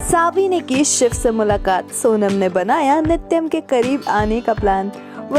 सावी ने की शिव से मुलाकात, सोनम ने बनाया नित्यम के करीब आने का प्लान।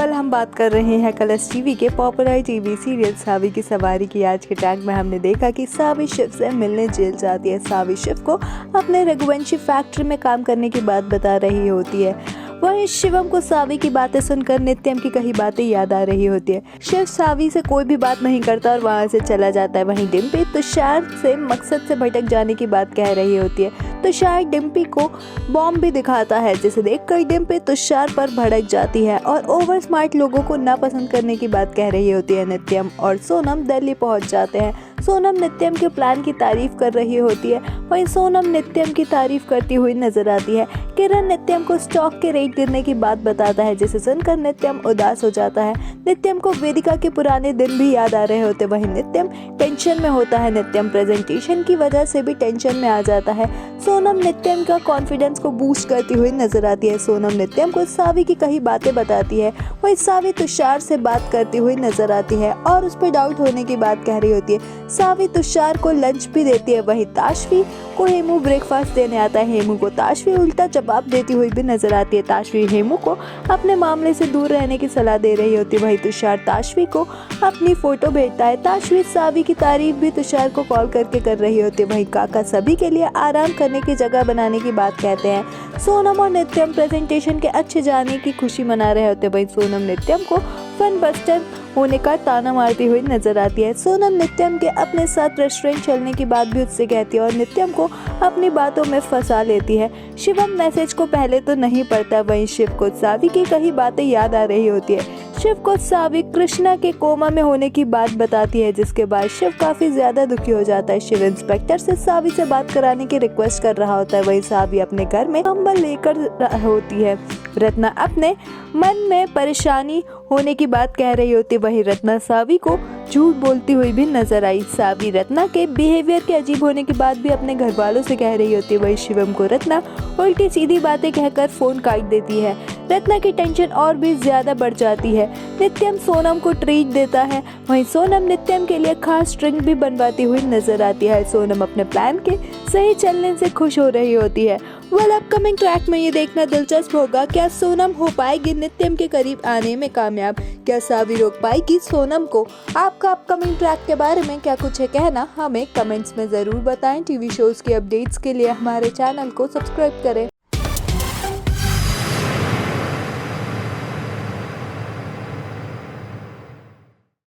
हम बात कर रहे हैं कलर्स टीवी के पॉपुलर टीवी सीरियल सावी की सवारी की। आज के टैग में हमने देखा कि सावी शिव से मिलने जेल जाती है। सावी शिव को अपने रघुवंशी फैक्ट्री में काम करने की बात बता रही होती है। वहीं शिवम को सावी की बातें सुनकर नित्यम की कई बातें याद आ रही होती है। शिव सावी से कोई भी बात नहीं करता और वहां से चला जाता है। वहीं डिम्पी तुषार से मकसद से भटक जाने की बात कह रही होती है। तुषार डिम्पी को बॉम्ब भी दिखाता है, जिसे देखकर डिम्पी तुषार पर भड़क जाती है और ओवर स्मार्ट लोगों को नापसंद करने की बात कह रही होती है। नित्यम और सोनम दिल्ली पहुंच जाते हैं। सोनम नित्यम के प्लान की तारीफ कर रही होती है। वहीं सोनम नित्यम की तारीफ करती हुई नजर आती है। किरण नित्यम को स्टॉक के रेट गिरने की बात बताता है, जिसे सुनकर नित्यम उदास हो जाता है। नित्यम को वेदिका के पुराने दिन भी याद आ रहे होते। वहीं नित्यम टेंशन में होता है। नित्यम प्रेजेंटेशन की वजह से भी टेंशन में आ जाता है। सोनम नित्यम का कॉन्फिडेंस को बूस्ट करती हुई नजर आती है। सोनम नित्यम को सावी की कई बातें बताती है। वहीं सावी तुषार से बात करती हुई नजर आती है और उस पर डाउट होने की बात कह रही होती है। सावी तुषार को लंच भी देती है। वहीं ताशवी को हेमू ब्रेकफास्ट देने आता है। हेमू को ताशवी उल्टा जवाब देती हुई भी नजर आती है। ताशवी हेमू को अपने मामले से दूर रहने की सलाह दे रही होती है। वहीं तुषार ताशवी को अपनी फोटो भेजता है। ताशवी सावी की तारीफ भी तुषार को कॉल करके कर रही होती है। वहीं काका सभी के लिए आराम करने की जगह बनाने की बात कहते हैं। सोनम और नित्यम प्रेजेंटेशन के अच्छे जाने की खुशी मना रहे होते हैं। वहीं सोनम नित्यम को फन बस्टर होने का ताना मारती हुई नजर आती है। सोनम नित्यम के अपने साथ रेस्टोरेंट चलने की बात भी उससे कहती है और नित्यम को अपनी बातों में फंसा लेती है। शिवम मैसेज को पहले तो नहीं पढ़ता। वहीं शिव को सावी की कई बातें याद आ रही होती है। शिव को सावी कृष्णा के कोमा में होने की बात बताती है, जिसके बाद शिव काफी ज्यादा दुखी हो जाता है। शिव इंस्पेक्टर से सावी से बात कराने की रिक्वेस्ट कर रहा होता है। वहीं सावी अपने घर में कंबल लेकर होती है। रत्ना अपने मन में परेशानी होने की बात कह रही होती है। वहीं रत्ना सावी को झूठ बोलती हुई भी नजर आई। सावी रत्ना के बिहेवियर के अजीब होने की बात भी अपने घर वालों से कह रही होती है। वहीं शिवम को रत्ना उल्टी सीधी बातें कहकर फोन काट देती है। रत्ना की टेंशन और भी ज्यादा बढ़ जाती है। नित्यम सोनम को ट्रीट देता है। वहीं सोनम नित्यम के लिए खास ड्रिंक भी बनवाती हुई नजर आती है। सोनम अपने प्लान के सही चलने से खुश हो रही होती है। अपकमिंग ट्रैक में ये देखना दिलचस्प होगा, क्या सोनम हो पाएगी नित्यम के करीब आने में कामयाब? क्या सावी रोक पाएगी सोनम को? आपका अपकमिंग ट्रैक के बारे में क्या कुछ है कहना, हमें कमेंट्स में जरूर बताएं। टीवी शोज की अपडेट्स के लिए हमारे चैनल को सब्सक्राइब करें।